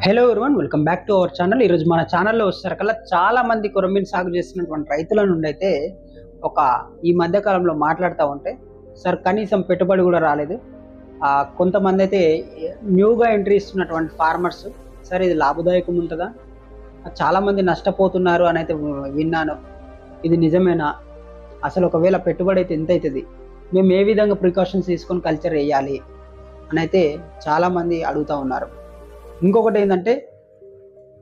Hello everyone, welcome back to our channel. ఈరోజు మన ఛానల్లో వచ్చేసరికల్లా చాలా మంది కొరమీను సాగు చేస్తున్నటువంటి రైతుల నుండి అయితే ఒక ఈ మధ్య కాలంలో మాట్లాడుతూ ఉంటే సార్ కనీసం పెట్టుబడి కూడా రాలేదు. కొంతమంది అయితే న్యూగా ఎంట్రీ ఇస్తున్నటువంటి ఫార్మర్స్ సార్ ఇది లాభదాయకం ఉంటుందా, చాలామంది నష్టపోతున్నారు అని అయితే విన్నాను. ఇది నిజమేనా, అసలు ఒకవేళ పెట్టుబడి అయితే ఎంత అవుతుంది, మేము ఏ విధంగా ప్రికాషన్స్ తీసుకొని కల్చర్ వేయాలి అని అయితే చాలామంది అడుగుతూ ఉన్నారు. ఇంకొకటి ఏంటంటే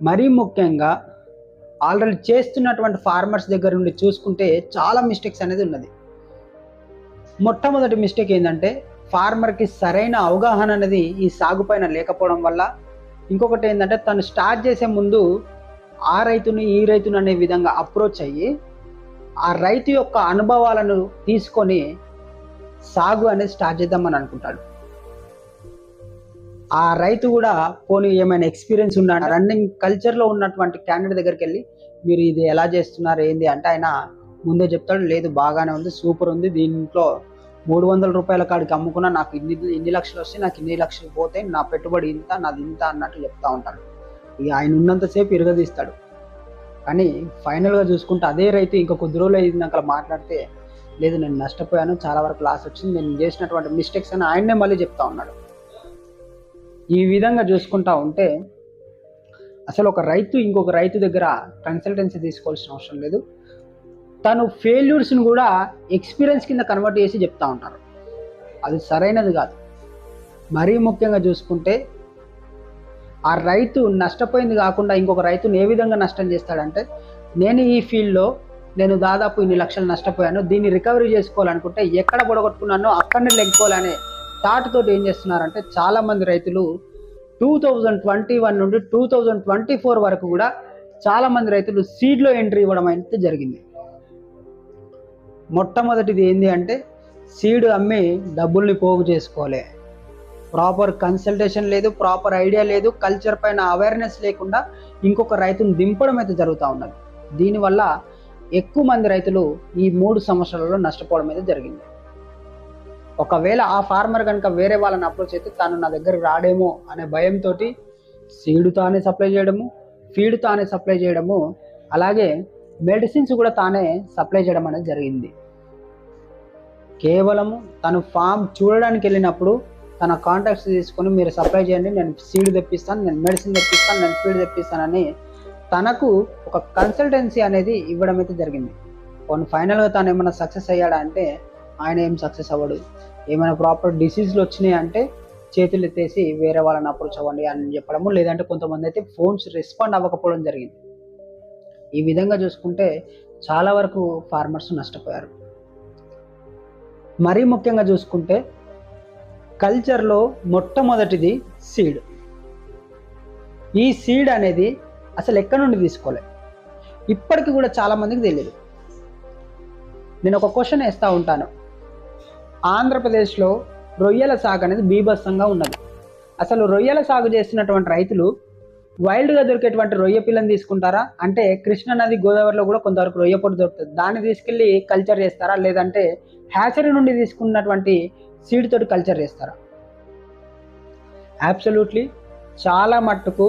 మరీ ముఖ్యంగా ఆల్రెడీ చేస్తున్నటువంటి ఫార్మర్స్ దగ్గర నుండి చూసుకుంటే చాలా మిస్టేక్స్ అనేది ఉన్నది. మొట్టమొదటి మిస్టేక్ ఏంటంటే ఫార్మర్కి సరైన అవగాహన అనేది ఈ సాగు పైన లేకపోవడం వల్ల. ఇంకొకటి ఏంటంటే తను స్టార్ట్ చేసే ముందు ఆ రైతుని ఈ రైతుని అనే విధంగా అప్రోచ్ అయ్యి ఆ రైతు యొక్క అనుభవాలను తీసుకొని సాగు అనేది స్టార్ట్ చేద్దామని అనుకుంటాడు. ఆ రైతు కూడా పోనీ ఏమైనా ఎక్స్పీరియన్స్ ఉన్నా రన్నింగ్ కల్చర్లో ఉన్నటువంటి క్యాండిడేట్ దగ్గరికి వెళ్ళి మీరు ఇది ఎలా చేస్తున్నారు ఏంది అంటే ఆయన ముందే చెప్తాడు, లేదు బాగానే ఉంది, సూపర్ ఉంది, దీంట్లో 300 రూపాయల కాడికి అమ్ముకున్నా నాకు ఇన్ని లక్షలు వస్తే నాకు ఇన్ని లక్షలు పోతే నా పెట్టుబడి ఇంత నాది ఇంత అన్నట్టు చెప్తా ఉంటాడు. ఇక ఆయన ఉన్నంతసేపు ఇరగదీస్తాడు. కానీ ఫైనల్గా చూసుకుంటే అదే రైతు ఇంకా కొద్ది రోజులు అయినాక మాట్లాడితే లేదు నేను నష్టపోయాను, చాలా వరకు లాస్ వచ్చింది, నేను చేసినటువంటి మిస్టేక్స్ అని ఆయన్నే మళ్ళీ చెప్తా ఉన్నాడు. ఈ విధంగా చూసుకుంటా ఉంటే అసలు ఒక రైతు ఇంకొక రైతు దగ్గర కన్సల్టెన్సీ తీసుకోవాల్సిన అవసరం లేదు. తను ఫెయిల్యూర్స్ని కూడా ఎక్స్పీరియన్స్ కింద కన్వర్ట్ చేసి చెప్తా ఉంటారు. అది సరైనది కాదు. మరీ ముఖ్యంగా చూసుకుంటే ఆ రైతు నష్టపోయింది కాకుండా ఇంకొక రైతుని ఏ విధంగా నష్టం చేస్తాడంటే, నేను ఈ ఫీల్డ్లో నేను దాదాపు ఇన్ని లక్షలు నష్టపోయాను, దీన్ని రికవరీ చేసుకోవాలనుకుంటే ఎక్కడ పొడగొట్టుకున్నానో అక్కడనే లెక్కోవాలనే థాట్ తోటి ఏం చేస్తున్నారంటే చాలామంది రైతులు 2021 నుండి 2024 వరకు కూడా చాలామంది రైతులు సీడ్లో ఎంట్రీ ఇవ్వడం అయితే జరిగింది. మొట్టమొదటిది ఏంటి అంటే సీడ్ అమ్మి డబ్బుల్ని పోగు చేసుకోవాలి. ప్రాపర్ కన్సల్టేషన్ లేదు, ప్రాపర్ ఐడియా లేదు, కల్చర్ పైన అవేర్నెస్ లేకుండా ఇంకొక రైతుని దింపడం అయితే జరుగుతూ ఉన్నది. దీనివల్ల ఎక్కువ మంది రైతులు ఈ 3 సంవత్సరాలలో నష్టపోవడం అయితే జరిగింది. ఒకవేళ ఆ ఫార్మర్ కనుక వేరే వాళ్ళని అప్రోచ్ అయితే తాను నా దగ్గరికి రాడేమో అనే భయంతో సీడ్ తానే సప్లై చేయడము, ఫీడ్ తానే సప్లై చేయడము, అలాగే మెడిసిన్స్ కూడా తానే సప్లై చేయడం అనేది జరిగింది. కేవలము తను ఫామ్ చూడడానికి వెళ్ళినప్పుడు తన కాంటాక్ట్స్ తీసుకొని మీరు సప్లై చేయండి, నేను సీడ్ తెప్పిస్తాను, నేను మెడిసిన్ తెప్పిస్తాను, నేను ఫీడ్ తెప్పిస్తానని తనకు ఒక కన్సల్టెన్సీ అనేది ఇవ్వడం అయితే జరిగింది. కొన్ని ఫైనల్గా తాను ఏమైనా సక్సెస్ అయ్యాడా అంటే ఆయన ఏం సక్సెస్ అవ్వడు. ఏమైనా ప్రాపర్ డిసీజ్లు వచ్చినాయి అంటే చేతులు ఎత్తేసి వేరే వాళ్ళని అప్రోచ్ అవ్వండి అని చెప్పడము, లేదంటే కొంతమంది అయితే ఫోన్స్ రెస్పాండ్ అవ్వకపోవడం జరిగింది. ఈ విధంగా చూసుకుంటే చాలా వరకు ఫార్మర్స్ నష్టపోయారు. మరీ ముఖ్యంగా చూసుకుంటే కల్చర్లో మొట్టమొదటిది సీడ్. ఈ సీడ్ అనేది అసలు ఎక్కడి నుండి తీసుకోలేదు, ఇప్పటికీ కూడా చాలామందికి తెలియదు. నేను ఒక క్వశ్చన్ వేస్తూ ఉంటాను. ఆంధ్రప్రదేశ్లో రొయ్యల సాగు అనేది బీభత్సంగా ఉన్నది. అసలు రొయ్యల సాగు చేస్తున్నటువంటి రైతులు వైల్డ్గా దొరికేటువంటి రొయ్య పిల్లని తీసుకుంటారా అంటే కృష్ణా నది గోదావరిలో కూడా కొంతవరకు రొయ్య పొట్టు దొరుకుతుంది, దాన్ని తీసుకెళ్ళి కల్చర్ చేస్తారా, లేదంటే హ్యాచరీ నుండి తీసుకున్నటువంటి సీడ్ తోటి కల్చర్ చేస్తారా? అబ్సల్యూట్లీ చాలా మట్టుకు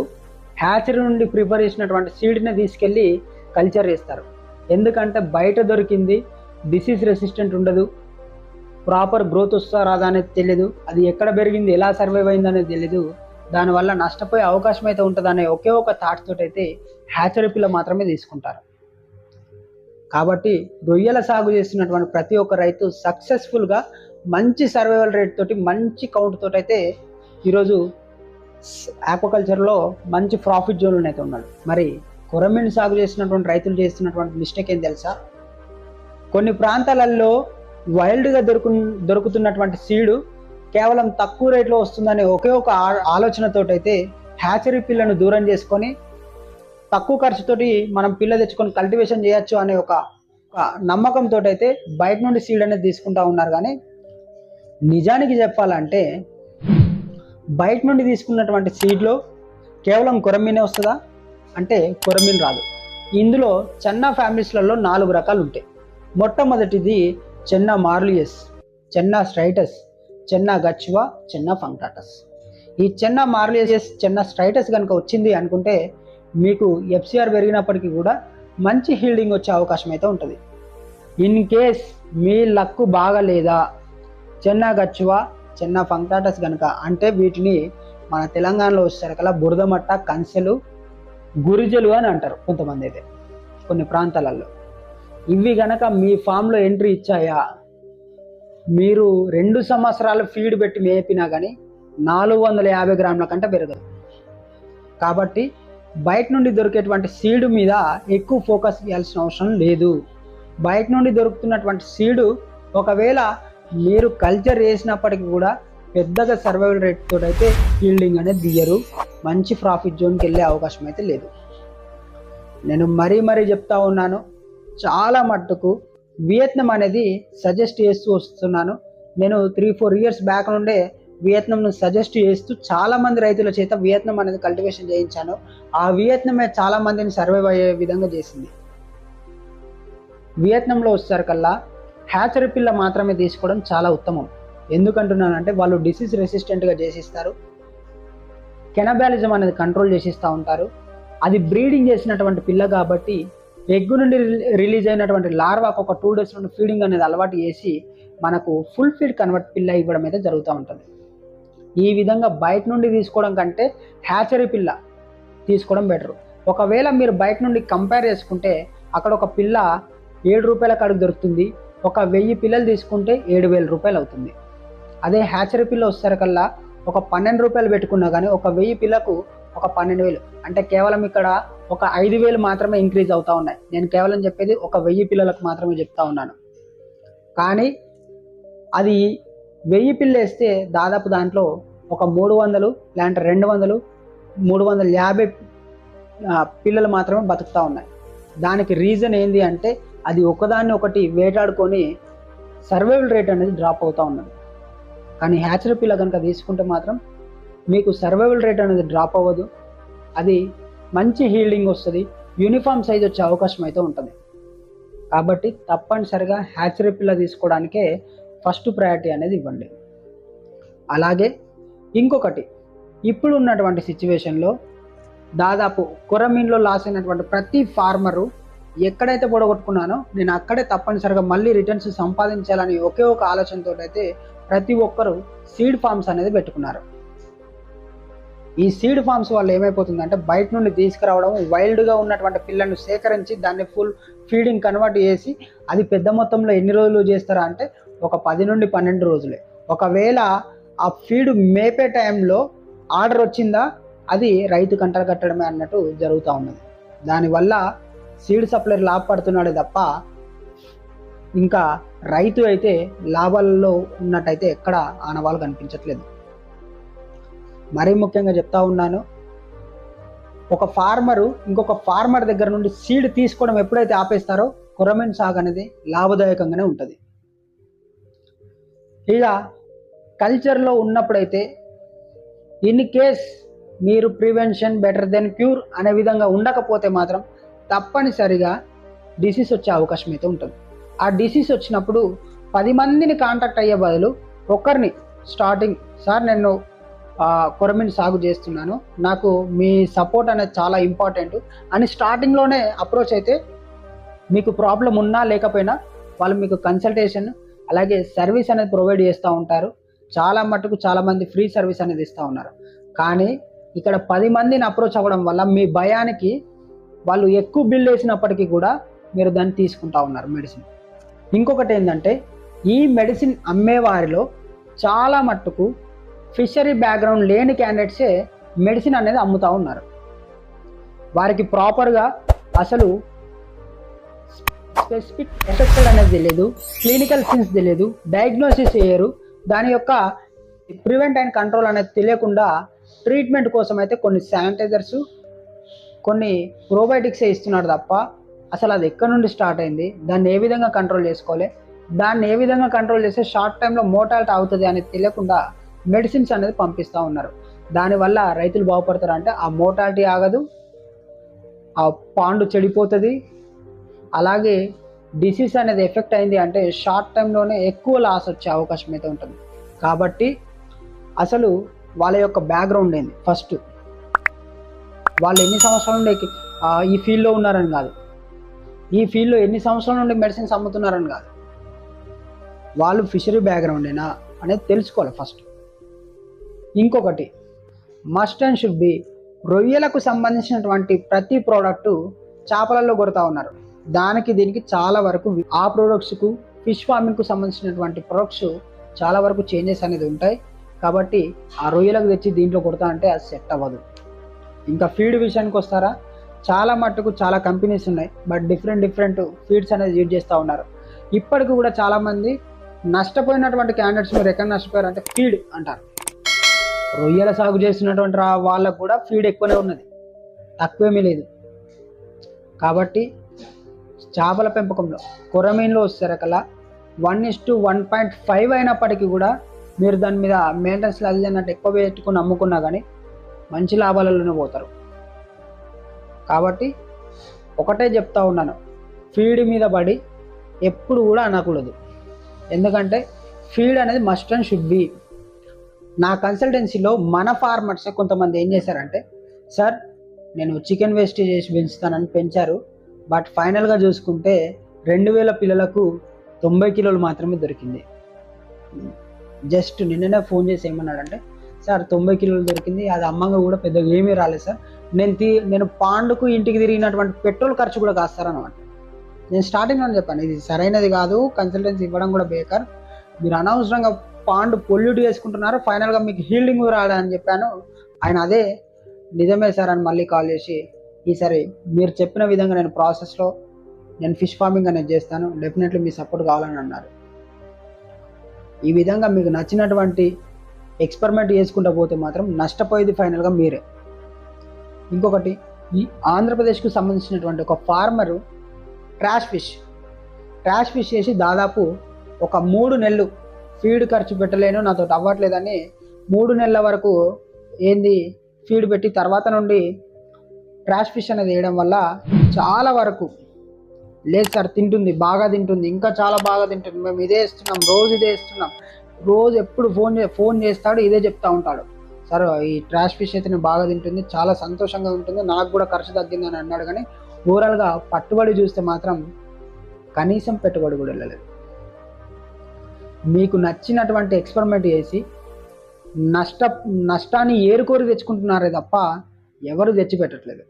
హ్యాచరీ నుండి ప్రిపేర్ చేసినటువంటి సీడ్ని తీసుకెళ్ళి కల్చర్ చేస్తారు. ఎందుకంటే బయట దొరికింది డిసీజ్ రెసిస్టెంట్ ఉండదు, ప్రాపర్ గ్రోత్ వస్తా రాదా అనేది తెలియదు, అది ఎక్కడ పెరిగింది ఎలా సర్వైవ్ అయింది అనేది తెలియదు, దానివల్ల నష్టపోయే అవకాశం అయితే ఉంటుంది అనే ఒకే ఒక థాట్ తోటి అయితే హ్యాచరీ పిల్ల మాత్రమే తీసుకుంటారు. కాబట్టి రొయ్యల సాగు చేస్తున్నటువంటి ప్రతి ఒక్క రైతు సక్సెస్ఫుల్గా మంచి సర్వైవల్ రేట్ తోటి మంచి కౌంట్ తోటి అయితే ఈరోజు ఆక్వాకల్చర్లో మంచి ప్రాఫిట్ జోన్లో అయితే ఉన్నాడు. మరి కొరమీను సాగు చేస్తున్నటువంటి రైతులు చేస్తున్నటువంటి మిస్టేక్ ఏం తెలుసా? కొన్ని ప్రాంతాలలో వైల్డ్గా దొరుకుతున్నటువంటి సీడు కేవలం తక్కువ రేట్లో వస్తుందనే ఒకే ఒక ఆలోచనతోటైతే హ్యాచరీ పిల్లను దూరం చేసుకొని తక్కువ ఖర్చుతోటి మనం పిల్ల తెచ్చుకొని కల్టివేషన్ చేయొచ్చు అనే ఒక నమ్మకంతో అయితే బయట నుండి సీడ్ అనేది తీసుకుంటా ఉన్నారు. కానీ నిజానికి చెప్పాలంటే బయట నుండి తీసుకున్నటువంటి సీడ్లో కేవలం కొరమీనే వస్తుందా అంటే కొరమీన్ రాదు. ఇందులో చెన్నా ఫ్యామిలీస్లలో 4 రకాలు ఉంటాయి. మొట్టమొదటిది చెన్నా మార్లియస్, చెన్నా స్ట్రైటస్, చెన్నా గచ్వా, చెన్నా ఫంక్టాటస్. ఈ చిన్న మార్లియస్ చిన్న స్ట్రైటస్ కనుక వచ్చింది అనుకుంటే మీకు ఎఫ్సిఆర్ పెరిగినప్పటికీ కూడా మంచి హీల్డింగ్ వచ్చే అవకాశం అయితే ఉంటుంది. ఇన్ కేస్ మీ లక్కు బాగలేదా, చిన్న గచ్చువ చిన్న ఫంక్టాటస్ కనుక అంటే వీటిని మన తెలంగాణలో వచ్చేసరికల్లా బురదమట్ట, కంచెలు, గురిజలు అని అంటారు కొంతమంది అయితే కొన్ని ప్రాంతాలలో. ఇవి గనక మీ ఫామ్లో ఎంట్రీ ఇచ్చాయా, మీరు 2 సంవత్సరాలు ఫీడ్ పెట్టి మేపినా కానీ 450 గ్రాముల కంటే పెరగదు. కాబట్టి బయట నుండి దొరికేటువంటి సీడ్ మీద ఎక్కువ ఫోకస్ చేయాల్సిన అవసరం లేదు. బయట నుండి దొరుకుతున్నటువంటి సీడు ఒకవేళ మీరు కల్చర్ చేసినప్పటికీ కూడా పెద్దగా సర్వైవల్ రేట్ తోటి అయితే హీల్డింగ్ అనేది దియ్యరు, మంచి ప్రాఫిట్ జోన్కి వెళ్ళే అవకాశం అయితే లేదు. నేను మరీ చెప్తా ఉన్నాను, చాలా మట్టుకు వియత్నాం అనేది సజెస్ట్ చేస్తూ వస్తున్నాను. నేను 3-4 ఇయర్స్ బ్యాక్ నుండే వియత్నాంను సజెస్ట్ చేస్తూ చాలామంది రైతుల చేత వియత్నాం అనేది కల్టివేషన్ చేయించాను. ఆ వియత్నామే చాలామందిని సర్వైవ్ అయ్యే విధంగా చేసింది. వియత్నాంలో వచ్చేసరికల్లా హ్యాచరీ పిల్ల మాత్రమే తీసుకోవడం చాలా ఉత్తమం. ఎందుకంటున్నానంటే వాళ్ళు డిసీజ్ రెసిస్టెంట్గా చేసిస్తారు, కెనబాలిజం అనేది కంట్రోల్ చేసిస్తూ ఉంటారు. అది బ్రీడింగ్ చేసినటువంటి పిల్ల కాబట్టి ఎగ్ నుండి రిలీజ్ అయినటువంటి లార్వాకు ఒక 2 days నుండి ఫీడింగ్ అనేది అలవాటు చేసి మనకు ఫుల్ ఫీడ్ కన్వర్ట్ పిల్ల ఇవ్వడం అయితే జరుగుతూ ఉంటుంది. ఈ విధంగా బయట నుండి తీసుకోవడం కంటే హ్యాచరీ పిల్ల తీసుకోవడం బెటర్. ఒకవేళ మీరు బయట నుండి కంపేర్ చేసుకుంటే అక్కడ ఒక పిల్ల 7 రూపాయల కాడికి దొరుకుతుంది, ఒక 1000 పిల్లలు తీసుకుంటే 7000 రూపాయలు అవుతుంది. అదే హ్యాచరీ పిల్ల వచ్చేసరికల్లా ఒక 12 రూపాయలు పెట్టుకున్నా కానీ ఒక 1000 పిల్లకు ఒక 12,000, అంటే కేవలం ఇక్కడ ఒక 5,000 మాత్రమే ఇంక్రీజ్ అవుతూ ఉన్నాయి. నేను కేవలం చెప్పేది ఒక 1000 పిల్లలకు మాత్రమే చెప్తా ఉన్నాను. కానీ అది 1000 పిల్ల వేస్తే దాదాపు దాంట్లో ఒక 300 లేదంటే 200, 350 పిల్లలు మాత్రమే బతుకుతూ ఉన్నాయి. దానికి రీజన్ ఏంది అంటే అది ఒకదాన్ని ఒకటి వేటాడుకొని సర్వైవల్ రేట్ అనేది డ్రాప్ అవుతూ ఉన్నది. కానీ హ్యాచరీ పిల్ల కనుక తీసుకుంటే మాత్రం మీకు సర్వైవల్ రేట్ అనేది డ్రాప్ అవ్వదు, అది మంచి హీల్డింగ్ వస్తుంది, యూనిఫామ్ సైజ్ వచ్చే అవకాశం అయితే ఉంటుంది. కాబట్టి తప్పనిసరిగా హ్యాచరీ పిల్ల తీసుకోవడానికే ఫస్ట్ ప్రయారిటీ అనేది ఇవ్వండి. అలాగే ఇంకొకటి, ఇప్పుడు ఉన్నటువంటి సిచ్యువేషన్లో దాదాపు కొరమీన్లో లాస్ అయినటువంటి ప్రతి ఫార్మరు ఎక్కడైతే పొడగొట్టుకున్నానో నేను అక్కడే తప్పనిసరిగా మళ్ళీ రిటర్న్స్ సంపాదించాలని ఒకే ఒక ఆలోచనతో అయితే ప్రతి ఒక్కరు సీడ్ ఫార్మ్స్ అనేది పెట్టుకున్నారు. ఈ సీడ్ ఫార్మ్స్ వల్ల ఏమైపోతుందంటే బయట నుండి తీసుకురావడం, వైల్డ్గా ఉన్నటువంటి పిల్లలను సేకరించి దాన్ని ఫుల్ ఫీడింగ్ కన్వర్ట్ చేసి అది పెద్ద మొత్తంలో ఎన్ని రోజులు చేస్తారా అంటే ఒక 10 నుండి 12 రోజులే. ఒకవేళ ఆ ఫీడ్ మేపే టైంలో ఆర్డర్ వచ్చిందా అది రైతు కంటలు కట్టడమే అన్నట్టు జరుగుతూ ఉన్నది. దానివల్ల సీడ్ సప్లైర్ లాభపడుతున్నాడే తప్ప ఇంకా రైతు అయితే లాభాలలో ఉన్నట్టయితే ఎక్కడ ఆనవాళ్ళు కనిపించట్లేదు. మరీ ముఖ్యంగా చెప్తా ఉన్నాను, ఒక ఫార్మరు ఇంకొక ఫార్మర్ దగ్గర నుండి సీడ్ తీసుకోవడం ఎప్పుడైతే ఆపేస్తారో కొరమీన్ సాగు అనేది లాభదాయకంగానే ఉంటుంది. ఇక కల్చర్లో ఉన్నప్పుడైతే ఇన్ కేస్ మీరు ప్రివెన్షన్ బెటర్ దెన్ క్యూర్ అనే విధంగా ఉండకపోతే మాత్రం తప్పనిసరిగా డిసీజ్ వచ్చే అవకాశం అయితే ఉంటుంది. ఆ డిసీజ్ వచ్చినప్పుడు 10 మందిని కాంటాక్ట్ అయ్యే బదులు ఒకరిని స్టార్టింగ్, సార్ నేను కొరమీన్ సాగు చేస్తున్నాను, నాకు మీ సపోర్ట్ అనేది చాలా ఇంపార్టెంట్ అని స్టార్టింగ్లోనే అప్రోచ్ అయితే మీకు ప్రాబ్లం ఉన్నా లేకపోయినా వాళ్ళు మీకు కన్సల్టేషన్ అలాగే సర్వీస్ అనేది ప్రొవైడ్ చేస్తూ ఉంటారు. చాలా మట్టుకు చాలామంది ఫ్రీ సర్వీస్ అనేది ఇస్తూ ఉన్నారు. కానీ ఇక్కడ 10 మందిని అప్రోచ్ అవ్వడం వల్ల మీ భయానికి వాళ్ళు ఎక్కువ బిల్ వేసినప్పటికీ కూడా మీరు దాన్ని తీసుకుంటా ఉన్నారు మెడిసిన్. ఇంకొకటి ఏంటంటే ఈ మెడిసిన్ అమ్మే వారిలో చాలా మట్టుకు ఫిషరీ బ్యాక్గ్రౌండ్ లేని క్యాండిడేట్సే మెడిసిన్ అనేది అమ్ముతూ ఉన్నారు. వారికి ప్రాపర్గా అసలు స్పెసిఫిక్ ఎఫెక్టెడ్ అనేది తెలియదు, క్లినికల్ సీన్స్ తెలియదు, డయాగ్నోసిస్ చేయరు, దాని యొక్క ప్రివెంట్ అండ్ కంట్రోల్ అనేది తెలియకుండా ట్రీట్మెంట్ కోసం అయితే కొన్ని శానిటైజర్స్, కొన్ని ప్రోబయోటిక్స్ ఇస్తున్నారు తప్ప అసలు అది ఎక్కడి నుండి స్టార్ట్ అయింది, దాన్ని ఏ విధంగా కంట్రోల్ చేసుకోవాలి, దాన్ని ఏ విధంగా కంట్రోల్ చేస్తే షార్ట్ టైంలో మోర్టాలిటీ అవుతుంది అనేది తెలియకుండా మెడిసిన్స్ అనేది పంపిస్తూ ఉన్నారు. దానివల్ల రైతులు బాగుపడతారు అంటే ఆ మోర్టాలిటీ ఆగదు, ఆ పాండు చెడిపోతుంది, అలాగే డిసీజ్ అనేది ఎఫెక్ట్ అయింది అంటే షార్ట్ టైంలోనే ఎక్కువ లాస్ వచ్చే అవకాశం అయితే ఉంటుంది. కాబట్టి అసలు వాళ్ళ యొక్క బ్యాక్గ్రౌండ్ ఏంది, ఫస్ట్ వాళ్ళు ఎన్ని సంవత్సరాల నుండి ఈ ఫీల్డ్లో ఉన్నారని కాదు, ఈ ఫీల్డ్లో ఎన్ని సంవత్సరాల నుండి మెడిసిన్స్ అమ్ముతున్నారని కాదు, వాళ్ళు ఫిషరీ బ్యాక్గ్రౌండేనా అనేది తెలుసుకోవాలి ఫస్ట్. ఇంకొకటి మస్ట్ అండ్ షుడ్ బి, రొయ్యలకు సంబంధించినటువంటి ప్రతి ప్రోడక్టు చేపలలో కొడతా ఉన్నారు. దానికి దీనికి చాలా వరకు ఆ ప్రోడక్ట్స్కు ఫిష్ ఫార్మింగ్కు సంబంధించినటువంటి ప్రొడక్ట్స్ చాలా వరకు చేంజెస్ అనేది ఉంటాయి. కాబట్టి ఆ రొయ్యలకు తెచ్చి దీంట్లో కొడతా అంటే అది సెట్ అవ్వదు. ఇంకా ఫీడ్ విషయానికి వస్తారా, చాలా మట్టుకు చాలా కంపెనీస్ ఉన్నాయి, బట్ డిఫరెంట్ ఫీడ్స్ అనేది యూజ్ చేస్తూ ఉన్నారు. ఇప్పటికి కూడా చాలామంది నష్టపోయినటువంటి క్యాండిడేట్స్ మీరు ఎక్కడ నష్టపోయారు అంటే ఫీడ్ అంటారు. రొయ్యల సాగు చేస్తున్నటువంటి వాళ్ళకు కూడా ఫీడ్ ఎక్కువనే ఉన్నది, తక్కువేమీ లేదు. కాబట్టి చేపల పెంపకంలో కొరమీన్లో వచ్చేసరికల్లా 1:1.5 అయినప్పటికీ కూడా మీరు దాని మీద మెయింటెనెన్స్ అది అన్నట్టు ఎక్కువ పెట్టుకుని అమ్ముకున్నా కానీ మంచి లాభాలలోనే పోతారు. కాబట్టి ఒకటే చెప్తా ఉన్నాను, ఫీడ్ మీద పడి ఎప్పుడు కూడా అనకూడదు. ఎందుకంటే ఫీడ్ అనేది మస్ట్ అండ్ షుడ్ బి. నా కన్సల్టెన్సీలో మన ఫార్మర్స్ కొంతమంది ఏం చేశారంటే, సార్ నేను చికెన్ వేస్టేజ్ చేసి పెంచుతానని పెంచారు, బట్ ఫైనల్గా చూసుకుంటే 2000 పిల్లలకు 90 కిలోలు మాత్రమే దొరికింది. జస్ట్ నిన్ననే ఫోన్ చేసి ఏమన్నాడంటే, సార్ 90 కిలోలు దొరికింది, అది అమ్మంగా కూడా పెద్దగా ఏమీ రాలేదు సార్, నేను పాండుకు ఇంటికి తిరిగినటువంటి పెట్రోల్ ఖర్చు కూడా కాస్తారనమాట. నేను స్టార్టింగ్లో చెప్పాను, ఇది సరైనది కాదు, కన్సల్టెన్సీ ఇవ్వడం కూడా బేకార్, మీరు అనవసరంగా పాండు పొల్యూట్ చేసుకుంటున్నారు, ఫైనల్గా మీకు హీల్డింగ్ రాదని చెప్పాను. ఆయన అదే నిజమే సార్ అని మళ్ళీ కాల్ చేసి, ఈసారి మీరు చెప్పిన విధంగా నేను ప్రాసెస్లో నేను ఫిష్ ఫార్మింగ్ అనేది చేస్తాను, డెఫినెట్లీ మీ సపోర్ట్ కావాలని అన్నారు. ఈ విధంగా మీకు నచ్చినటువంటి ఎక్స్పెరిమెంట్ చేసుకుంటూ పోతే మాత్రం నష్టపోయేది ఫైనల్గా మీరే. ఇంకొకటి, ఈ ఆంధ్రప్రదేశ్కు సంబంధించినటువంటి ఒక ఫార్మరు ట్రాష్ ఫిష్ చేసి దాదాపు ఒక 3 నెలలు ఫీడ్ ఖర్చు పెట్టలేను, నాతో అవ్వట్లేదని 3 నెలల వరకు ఫీడ్ పెట్టి తర్వాత నుండి ట్రాష్ ఫిష్ అనేది వేయడం వల్ల చాలా వరకు లేదు సార్, తింటుంది, బాగా తింటుంది, ఇంకా చాలా బాగా తింటుంది, మేము ఇదే ఇస్తున్నాం, రోజు ఇదే ఇస్తున్నాం, రోజు ఎప్పుడు ఫోన్ చేస్తాడు, ఇదే చెప్తా ఉంటాడు, సార్ ఈ ట్రాష్ ఫిష్ అయితే బాగా తింటుంది, చాలా సంతోషంగా ఉంటుంది, నాకు కూడా ఖర్చు తగ్గిందని అన్నాడు. కానీ ఓవరాల్గా పట్టుబడి చూస్తే మాత్రం కనీసం పెట్టుబడి కూడా వెళ్ళలేదు. మీకు నచ్చినటువంటి ఎక్స్పెరిమెంట్ చేసి నష్టాన్ని ఏరుకోరి తెచ్చుకుంటున్నారే తప్ప ఎవరు తెచ్చిపెట్టట్లేదు.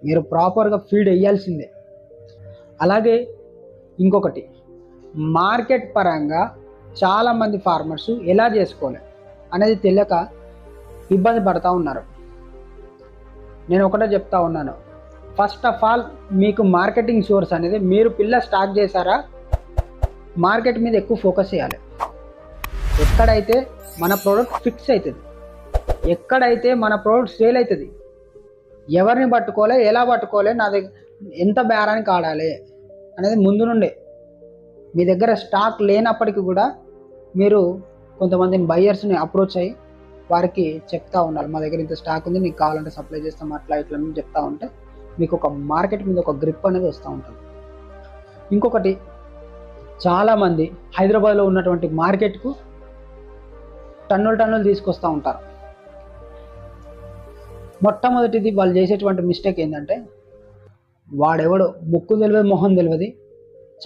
మీరు ప్రాపర్గా ఫీడ్ వేయాల్సిందే. అలాగే ఇంకొకటి, మార్కెట్ పరంగా చాలామంది ఫార్మర్స్ ఎలా చేసుకోవాలి అనేది తెలియక ఇబ్బంది పడుతూ ఉన్నారు. నేను ఒకటే చెప్తా ఉన్నాను, ఫస్ట్ ఆఫ్ ఆల్ మీకు మార్కెటింగ్ సోర్స్ అనేది, మీరు పిల్ల స్టార్ట్ చేశారా, మార్కెట్ మీద ఎక్కువ ఫోకస్ చేయాలి. ఎక్కడైతే మన ప్రోడక్ట్ ఫిక్స్ అవుతుంది, ఎక్కడైతే మన ప్రోడక్ట్ సేల్ అవుతుంది, ఎవరిని పట్టుకోవాలి, ఎలా పట్టుకోవాలి, నా దగ్గర ఎంత బేరానికి ఆడాలి అనేది ముందు నుండే మీ దగ్గర స్టాక్ లేనప్పటికీ కూడా మీరు కొంతమందిని బయ్యర్స్ని అప్రోచ్ అయ్యి వారికి చెప్తా ఉండాలి, మా దగ్గర ఇంత స్టాక్ ఉంది, నీకు కావాలంటే సప్లై చేస్తాం, అట్లా ఇట్లా చెప్తా ఉంటే మీకు ఒక మార్కెట్ మీద ఒక గ్రిప్ అనేది వస్తూ ఉంటుంది. ఇంకొకటి, చాలామంది హైదరాబాద్లో ఉన్నటువంటి మార్కెట్కు టన్నులు తీసుకొస్తూ ఉంటారు. మొట్టమొదటిది వాళ్ళు చేసేటువంటి మిస్టేక్ ఏంటంటే, వాడెవడో ముక్కు తెలియదు, మొహం తెలియదు,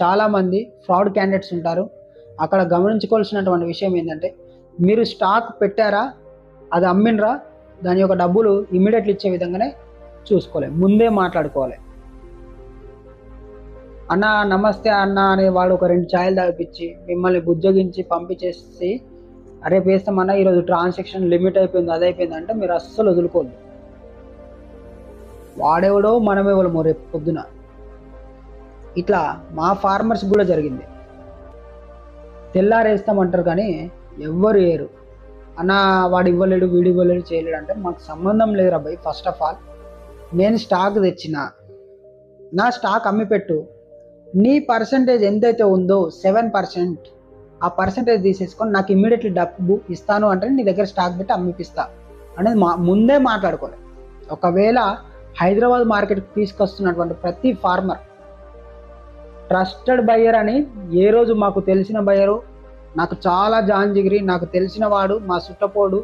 చాలామంది ఫ్రాడ్ క్యాండిడేట్స్ ఉంటారు. అక్కడ గమనించుకోవాల్సినటువంటి విషయం ఏంటంటే, మీరు స్టాక్ పెట్టారా, అది అమ్మినరా, దాని యొక్క డబ్బులు ఇమ్మీడియట్లీ ఇచ్చే విధంగానే చూసుకోవాలి, ముందే మాట్లాడుకోవాలి. అన్న నమస్తే అన్న అనే వాడు ఒక 2 ఛాయలు తాగిపించి మిమ్మల్ని బుజ్జగించి పంపించేసి, అరే వేస్తామన్నా ఈరోజు ట్రాన్సాక్షన్ లిమిట్ అయిపోయింది, అది అయిపోయింది అంటే మీరు అస్సలు వదులుకోవద్దు. వాడెవడో మనమెవడమో రేపు పొద్దున. ఇట్లా మా ఫార్మర్స్ కూడా జరిగింది. తెల్లారేస్తామంటారు కానీ ఎవ్వరు వేయరు. అన్న వాడు ఇవ్వలేడు, వీడు ఇవ్వలేడు, చేయలేడు అంటే మాకు సంబంధం లేదు రాబాయ్. ఫస్ట్ ఆఫ్ ఆల్ నేను స్టాక్ తెచ్చిన, నా స్టాక్ అమ్మిపెట్టు, నీ పర్సంటేజ్ ఎంతైతే ఉందో 7%, ఆ పర్సంటేజ్ తీసేసుకొని నాకు ఇమ్మీడియట్లీ డబ్బు ఇస్తాను అంటే నీ దగ్గర స్టాక్ పెట్టి అమ్మిపిస్తా అనేది ముందే మాట్లాడుకోవాలి. ఒకవేళ హైదరాబాద్ మార్కెట్కి తీసుకొస్తున్నటువంటి ప్రతి ఫార్మర్ ట్రస్టెడ్ బయ్యర్ అని, ఏ రోజు మాకు తెలిసిన బయ్యరు, నాకు చాలా జాంజిగిరి, నాకు తెలిసిన వాడు, మా సుట్టపోడు,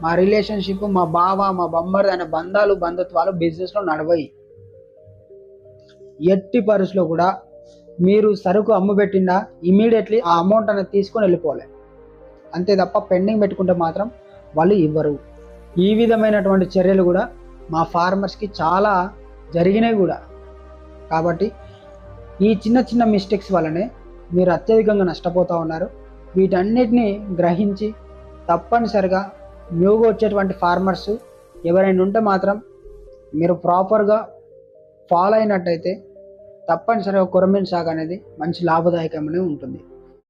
మా రిలేషన్షిప్, మా బావ, మా బొమ్మర్ అనే బంధాలు బంధుత్వాలు బిజినెస్లో నడవయి. ఎట్టి పరిస్థితిలో కూడా మీరు సరుకు అమ్ముపెట్టిందా ఇమీడియట్లీ ఆ అమౌంట్ అనేది తీసుకొని వెళ్ళిపోవాలి. అంతే తప్ప పెండింగ్ పెట్టుకుంటే మాత్రం వాళ్ళు ఇవ్వరు. ఈ విధమైనటువంటి చర్యలు కూడా మా ఫార్మర్స్కి చాలా జరిగినాయి కూడా. కాబట్టి ఈ చిన్న చిన్న మిస్టేక్స్ వల్లనే మీరు అత్యధికంగా నష్టపోతూ ఉన్నారు. వీటన్నిటిని గ్రహించి తప్పనిసరిగా న్యూగా వచ్చేటువంటి ఫార్మర్స్ ఎవరైనా ఉంటే మాత్రం మీరు ప్రాపర్గా ఫాలో అయినట్టయితే తప్పనిసరిగా కొరమీను సాగు అనేది మంచి లాభదాయకమనే ఉంటుంది.